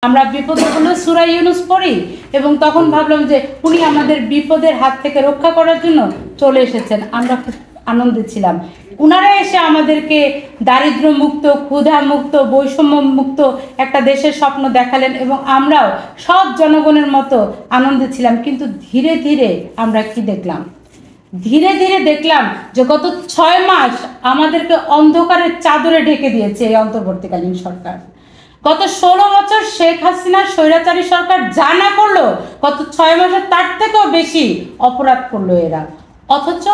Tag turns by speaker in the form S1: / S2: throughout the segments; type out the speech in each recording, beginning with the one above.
S1: আমরা বিপদে হলো সূরা ইউনূস পড়ি এবং তখন ভাবলাম যে উনি আমাদের বিপদের হাত থেকে রক্ষা করার জন্য চলে এসেছেন। আমরা খুব আনন্দে ছিলাম। উনারা এসে আমাদেরকে দারিদ্র মুক্ত, ক্ষুধা মুক্ত, বৈষম্য মুক্ত একটা দেশের স্বপ্ন দেখালেন এবং আমরাও সব জনগণের মতো আনন্দে ছিলাম। কিন্তু ধীরে ধীরে আমরা কি দেখলাম? ধীরে ধীরে দেখলাম যে গত 6 মাস আমাদেরকে অন্ধকারের চাদরে ঢেকে দিয়েছে এই অন্তর্বর্তীকালীন সরকার। গত 16 বছর শেখ হাসিনার স্বৈরাচারী সরকার যা না করলো, গত 6 মাসে তার থেকেও বেশি অপরাধ করলো এরা। অথচ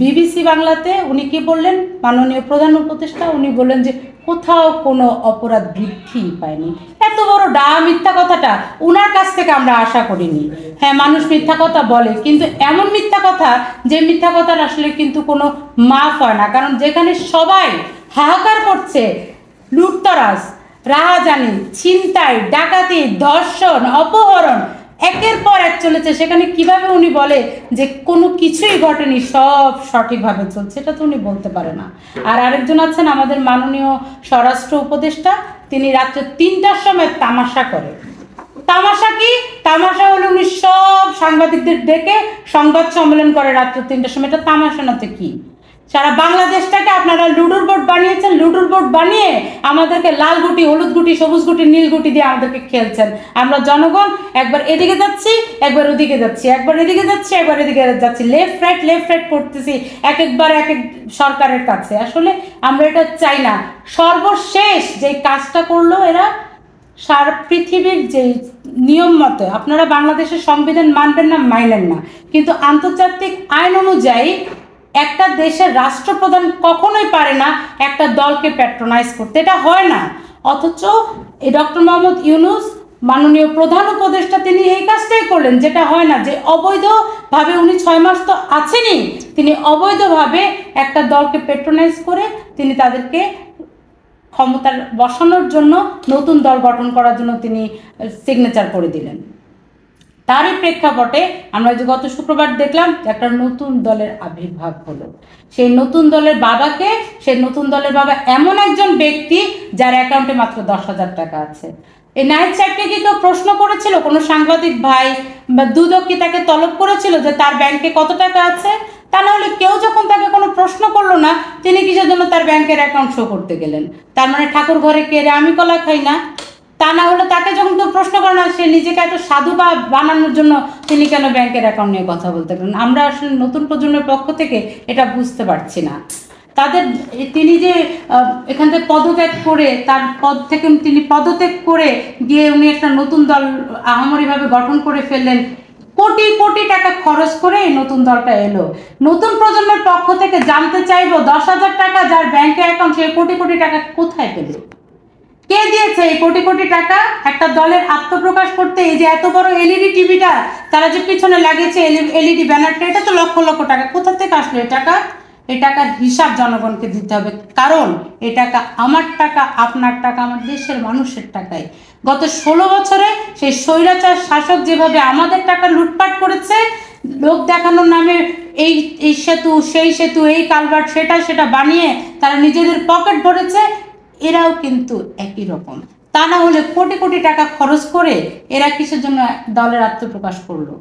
S1: বিবিসি বাংলাতে উনি কি বললেন, মাননীয় প্রধান উপদেষ্টা, উনি বললেন যে কোথাও কোনো অপরাধ বৃদ্ধি পায়নি। এত বড় মিথ্যা কথাটা উনার কাছ থেকে আমরা আশা করিনি। হ্যাঁ, মানুষ মিথ্যা কথা বলে, কিন্তু এমন মিথ্যা কথা যে মিথ্যা কথার আসলে কিন্তু কোনো মাফ হয় না। কারণ যেখানে সবাই হাহাকার করছে, লুটতরাজ, রাহাজানি, ছিনতাই, ডাকাতি, ধর্ষণ, অপহরণ একের পর এক চলেছে, সেখানে কিভাবে উনি বলে যে কোনো কিছুই ঘটেনি, সব সঠিকভাবে চলছে? এটা তো উনি বলতে পারে না। আর আরেকজন আছেন আমাদের মাননীয় স্বরাষ্ট্র উপদেষ্টা, তিনি রাত্রে 3টার সময় তামাশা করে। তামাশা কি? তামাশা হলো উনি সব সাংবাদিকদের ডেকে সংবাদ সম্মেলন করে রাত্রে 3টার সময়। এটা তামাশা না তো কি? সারা বাংলাদেশটাকে আপনারা লুডুর বোর্ড বানিয়েছেন। লুডুর বোর্ড বানিয়ে আমাদেরকে লাল গুটি, হলুদ গুটি, সবুজ গুটি, নীল গুটি দিয়ে আমাদেরকে খেলছেন। আমরা জনগণ একবার এদিকে যাচ্ছি, একবার ওদিকে যাচ্ছি, একবার এদিকে যাচ্ছি, একবার এদিকে যাচ্ছি, লেফট রাইট করতেছি একবার এক এক সরকারের কাছে। আসলে আমরা এটা চাই না। সর্বশেষ যে কাজটা করলো এরা, সারা পৃথিবীর যে নিয়ম মতে, আপনারা বাংলাদেশের সংবিধান মানবেন না, মাইলেন না, কিন্তু আন্তর্জাতিক আইন অনুযায়ী একটা দেশের রাষ্ট্রপ্রধান কখনোই পারে না একটা দলকে প্যাট্রোনাইজ করতে। এটা হয় না। অথচ এই ডক্টর মোহাম্মদ ইউনূস, মাননীয় প্রধান উপদেষ্টা, তিনি এই কাজটাই করলেন, যেটা হয় না। যে অবৈধভাবে উনি 6 মাস তো আছেনই, তিনি অবৈধভাবে একটা দলকে প্যাট্রোনাইজ করে তিনি তাদেরকে ক্ষমতার বসানোর জন্য, নতুন দল গঠন করার জন্য তিনি সিগনেচার করে দিলেন। তারই প্রেক্ষাপটে আমরা যে গত শুক্রবার দেখলাম একটা নতুন দলের আবির্ভাব হলো। সেই নতুন দলের বাবা এমন একজন ব্যক্তি যার অ্যাকাউন্টে মাত্র 10,000 টাকা আছে। এই নাহিদ সাহেবকে কি কেউ প্রশ্ন করেছিল? কোনো সাংবাদিক ভাই বা দুদক কি তাকে তলব করেছিল যে তার ব্যাংকে কত টাকা আছে? তা না হলে কেউ যখন তাকে কোনো প্রশ্ন করলো না, তিনি কিসের জন্য তার ব্যাংকের অ্যাকাউন্ট শো করতে গেলেন? তার মানে ঠাকুর ঘরে কে রে, আমি কলা খাই না? তা না হলে তাকে যখন কেউ প্রশ্ন করে না, সে নিজেকে এত সাধু বা বানানোর জন্য তিনি কেন ব্যাংকের অ্যাকাউন্ট নিয়ে কথা বলতে গেলেন? আমরা আসলে নতুন প্রজন্মের পক্ষ থেকে এটা বুঝতে পারছি না। তিনি যে এখান থেকে পদত্যাগ করে, তার পদ থেকে তিনি পদত্যাগ করে গিয়ে উনি একটা নতুন দল আহামরিভাবে গঠন করে ফেললেন। কোটি কোটি টাকা খরচ করে এই নতুন দলটা এলো। নতুন প্রজন্মের পক্ষ থেকে জানতে চাইবো, 10,000 টাকা যার ব্যাংকে অ্যাকাউন্ট, সে কোটি কোটি টাকা কোথায় পেল? কে দিয়েছে এই কোটি কোটি টাকা একটা দলের আত্মপ্রকাশ করতে? এই যে এত বড় এলইডি টিভিটা তারা যে পিছনে লাগিয়েছে, এলইডি ব্যানারটা, এটা তো লক্ষ লক্ষ টাকা। কোথা থেকে আসলো এই টাকা? এই টাকার হিসাব জনগণকে দিতে হবে। কারণ এই টাকা আমার টাকা, আপনার টাকা, আমার দেশের মানুষের টাকায়। গত 16 বছরে সেই স্বৈরাচার শাসক যেভাবে আমাদের টাকা লুটপাট করেছে, লোক দেখানোর নামে এই সেতু, সেই সেতু, এই কালভার্ট, সেটা বানিয়ে তারা নিজেদের পকেট ভরেছে, এরাও কিন্তু একই রকম। তা না হলে কোটি কোটি টাকা খরচ করে এরা কিসের জন্য দলের আত্মপ্রকাশ করলো?